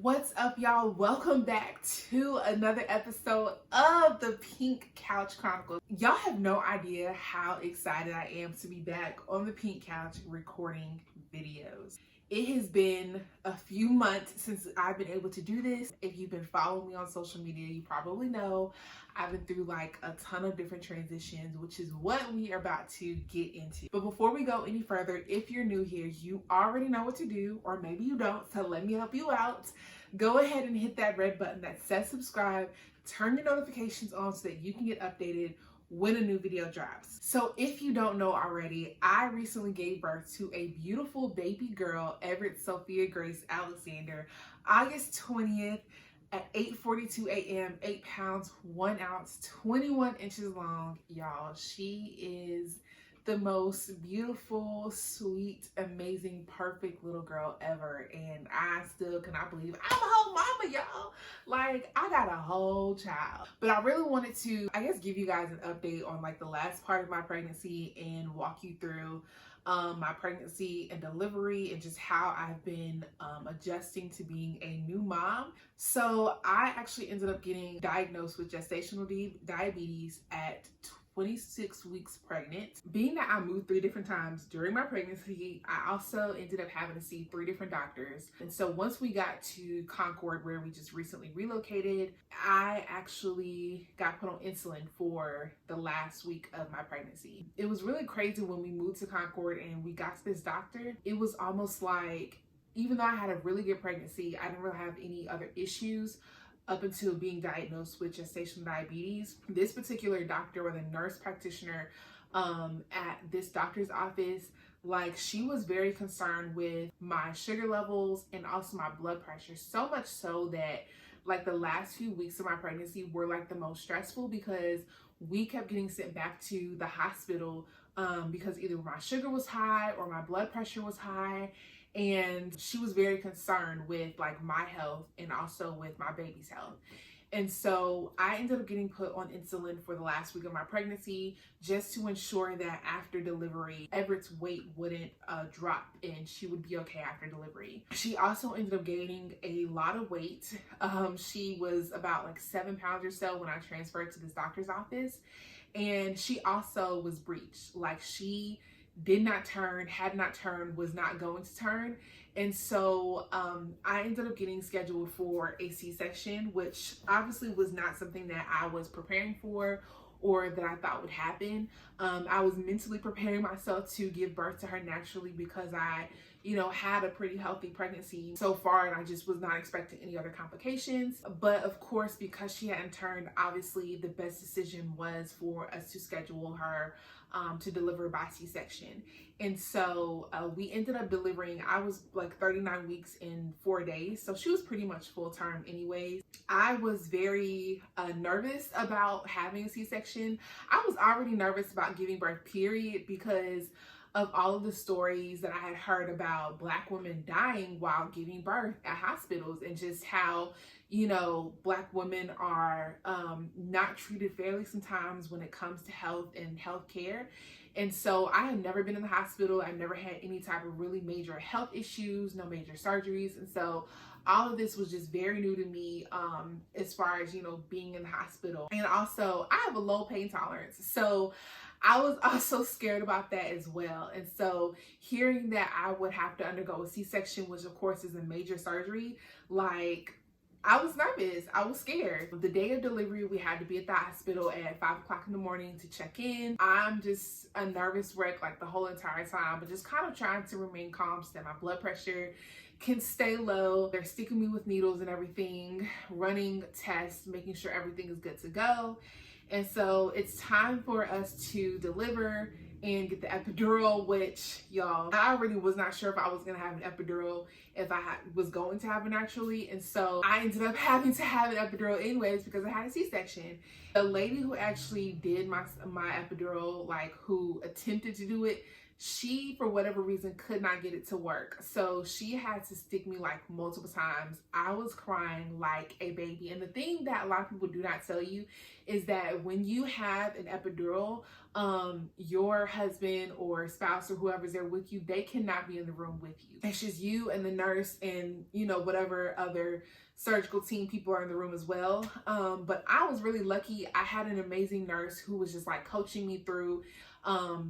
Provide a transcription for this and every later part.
What's up, y'all? Welcome back to another episode of the Pink Couch Chronicles. Y'all have no idea how excited I am to be back on the Pink Couch recording videos. It has been a few months since I've been able to do this. If you've been following me on social media, you probably know I've been through like a ton of different transitions, which is what we are about to get into. But before we go any further, if you're new here, you already know what to do, or maybe you don't, so let me help you out. Go ahead and hit that red button that says subscribe, turn your notifications on so that you can get updated when a new video drops. So if you don't know already, I recently gave birth to a beautiful baby girl, Everett Sophia Grace Alexander, August 20th at 8:42 a.m., 8 pounds, 1 ounce, 21 inches long. Y'all, she is the most beautiful, sweet, amazing, perfect little girl ever. And I still cannot believe I'm a whole mama, y'all. Like, I got a whole child. But I really wanted to, give you guys an update on like the last part of my pregnancy and walk you through my pregnancy and delivery and just how I've been adjusting to being a new mom. So I actually ended up getting diagnosed with gestational diabetes at 26 weeks pregnant. Being that I moved 3 different times during my pregnancy, I also ended up having to see 3 different doctors. And so once we got to Concord, where we just recently relocated, I actually got put on insulin for the last week of my pregnancy. It was really crazy when we moved to Concord and we got to this doctor. It was almost like, even though I had a really good pregnancy, I didn't really have any other issues up until being diagnosed with gestational diabetes. This particular doctor, or the nurse practitioner at this doctor's office, like, she was very concerned with my sugar levels and also my blood pressure, so much so that like the last few weeks of my pregnancy were like the most stressful because we kept getting sent back to the hospital because either my sugar was high or my blood pressure was high. And she was very concerned with like my health and also with my baby's health. And so I ended up getting put on insulin for the last week of my pregnancy just to ensure that after delivery, Everett's weight wouldn't drop and she would be okay after delivery. She also ended up gaining a lot of weight. She was about like 7 pounds or so when I transferred to this doctor's office. And she also was breached. Like, she did not turn, had not turned, was not going to turn. And so I ended up getting scheduled for a C-section, which obviously was not something that I was preparing for or that I thought would happen. I was mentally preparing myself to give birth to her naturally because I, had a pretty healthy pregnancy so far, and I just was not expecting any other complications. But of course, because she hadn't turned, obviously the best decision was for us to schedule her to deliver by C-section. And so we ended up delivering. I was like 39 weeks in 4 days, so she was pretty much full term anyways. I was very nervous about having a C-section. I was already nervous about giving birth, period, because of all of the stories that I had heard about Black women dying while giving birth at hospitals, and just how, Black women are not treated fairly sometimes when it comes to health and healthcare. And so I had never been in the hospital. I never had any type of really major health issues, no major surgeries. And so all of this was just very new to me as far as, being in the hospital. And also, I have a low pain tolerance. So I was also scared about that as well. And so hearing that I would have to undergo a C-section, which of course is a major surgery, like, I was nervous. I was scared. The day of delivery, we had to be at the hospital at 5 o'clock in the morning to check in. I'm just a nervous wreck like the whole entire time, but just kind of trying to remain calm so that my blood pressure can stay low. They're sticking me with needles and everything, running tests, making sure everything is good to go. And so it's time for us to deliver and get the epidural, which, y'all, I already was not sure if I was going to have an epidural, if I was going to have it naturally. And so I ended up having to have an epidural anyways because I had a C-section. The lady who actually did my epidural, like who attempted to do it, She, for whatever reason, could not get it to work. So she had to stick me like multiple times. I was crying like a baby. And the thing that a lot of people do not tell you is that when you have an epidural, your husband or spouse or whoever's there with you, they cannot be in the room with you. It's just you and the nurse and, you know, whatever other surgical team people are in the room as well. But I was really lucky. I had an amazing nurse who was just like coaching me through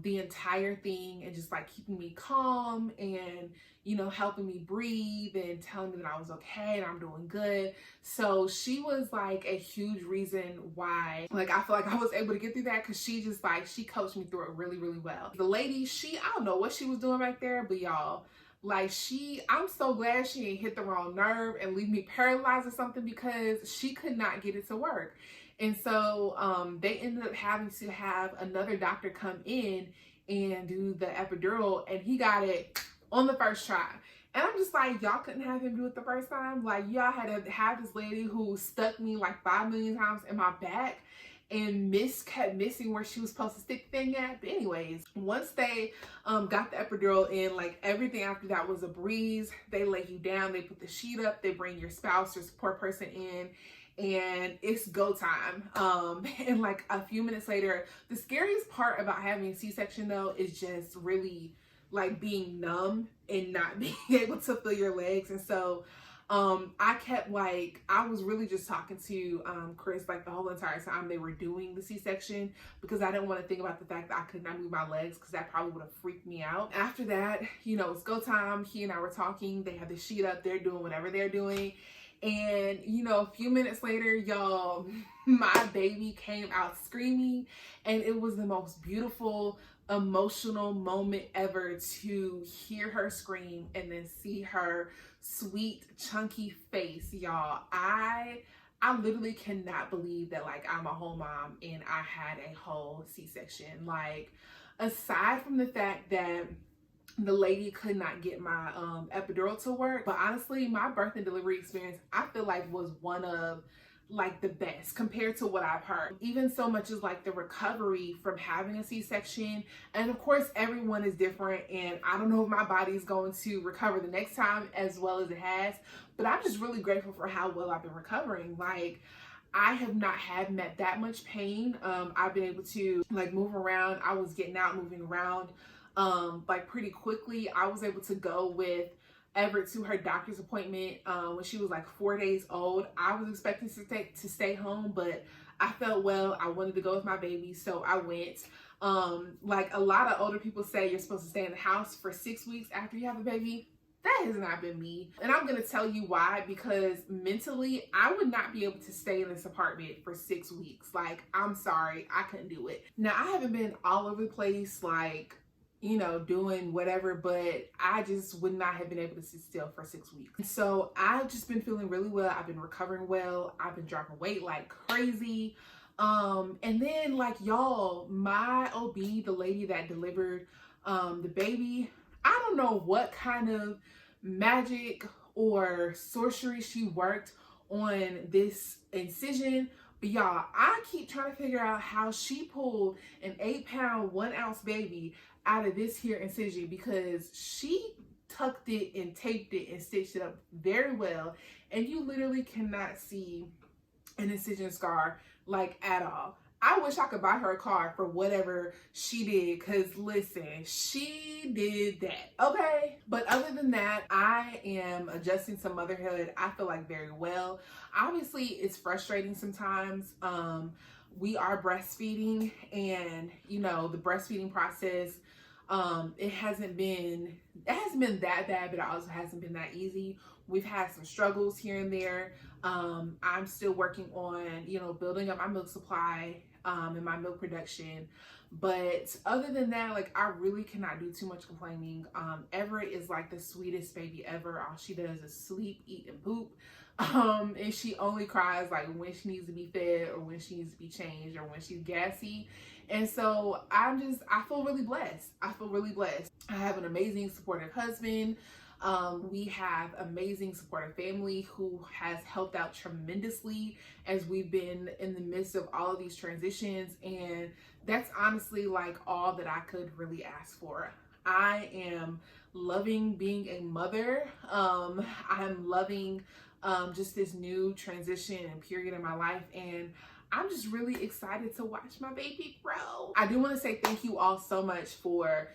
the entire thing and just like keeping me calm and, you know, helping me breathe and telling me that I was okay and I'm doing good. So she was like a huge reason why, like, I feel like I was able to get through that, because she just like, she coached me through it really, really well. The lady, I don't know what she was doing back there, but y'all, like, I'm so glad she ain't hit the wrong nerve and leave me paralyzed or something, because she could not get it to work. And so they ended up having to have another doctor come in and do the epidural, and he got it on the first try. And I'm just like, y'all couldn't have him do it the first time? Like, y'all had to have this lady who stuck me like 5 million times in my back and kept missing where she was supposed to stick the thing at. But anyways, once they got the epidural in, like, everything after that was a breeze. They lay you down, they put the sheet up, they bring your spouse or support person in, and it's go time. And like a few minutes later, the scariest part about having a C-section though is just really like being numb and not being able to feel your legs. And so I was really just talking to Chris like the whole entire time they were doing the C-section, because I didn't want to think about the fact that I could not move my legs, because that probably would have freaked me out. After that, you know, it's go time. He and I were talking. They have the sheet up. They're doing whatever they're doing. And, you know, a few minutes later, y'all, my baby came out screaming, and it was the most beautiful, emotional moment ever to hear her scream and then see her sweet, chunky face, y'all. I literally cannot believe that, like, I'm a whole mom and I had a whole C-section. Like, aside from the fact that the lady could not get my epidural to work, but honestly, my birth and delivery experience, I feel like, was one of like the best compared to what I've heard. Even so much as like the recovery from having a C-section, and of course everyone is different, and I don't know if my body is going to recover the next time as well as it has, but I'm just really grateful for how well I've been recovering. Like, I have not met that much pain. I've been able to like move around. I was getting out, moving around like pretty quickly. I was able to go with Everett to her doctor's appointment when she was like 4 days old. I was expecting to stay home, but I felt well. I wanted to go with my baby, so I went. Like, a lot of older people say you're supposed to stay in the house for 6 weeks after you have a baby. That has not been me. And I'm going to tell you why, because mentally, I would not be able to stay in this apartment for 6 weeks. Like, I'm sorry, I couldn't do it. Now, I haven't been all over the place, like, you know, doing whatever, but I just would not have been able to sit still for 6 weeks. So I've just been feeling really well. I've been recovering well. I've been dropping weight like crazy. And then, like, y'all, my OB, the lady that delivered the baby, I don't know what kind of magic or sorcery she worked on this incision, but y'all, I keep trying to figure out how she pulled an 8-pound, 1-ounce baby out of this here incision, because she tucked it and taped it and stitched it up very well, and you literally cannot see an incision scar like at all. I wish I could buy her a car for whatever she did, because listen, she did that, okay? But other than that, I am adjusting to motherhood, I feel like, very well. Obviously, it's frustrating sometimes. We are breastfeeding, and, you know, the breastfeeding process, it hasn't been that bad, but it also hasn't been that easy. We've had some struggles here and there. I'm still working on, you know, building up my milk supply and my milk production. But other than that, like, I really cannot do too much complaining. Everett is like the sweetest baby ever. All she does is sleep, eat, and poop. And she only cries like when she needs to be fed or when she needs to be changed or when she's gassy. And so I feel really blessed. I feel really blessed. I have an amazing supportive husband. We have amazing supportive family who has helped out tremendously as we've been in the midst of all of these transitions. And that's honestly like all that I could really ask for. I am loving being a mother. I'm loving just this new transition and period in my life, and I'm just really excited to watch my baby grow. I do want to say thank you all so much for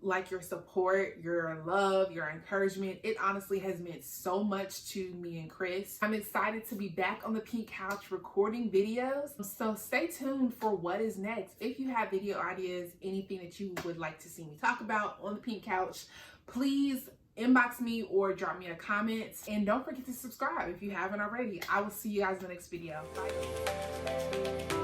like your support, your love, your encouragement. It honestly has meant so much to me and Chris. I'm excited to be back on the pink couch recording videos. So stay tuned for what is next. If you have video ideas, anything that you would like to see me talk about on the pink couch, please inbox me or drop me a comment. And don't forget to subscribe if you haven't already. I will see you guys in the next video. Bye.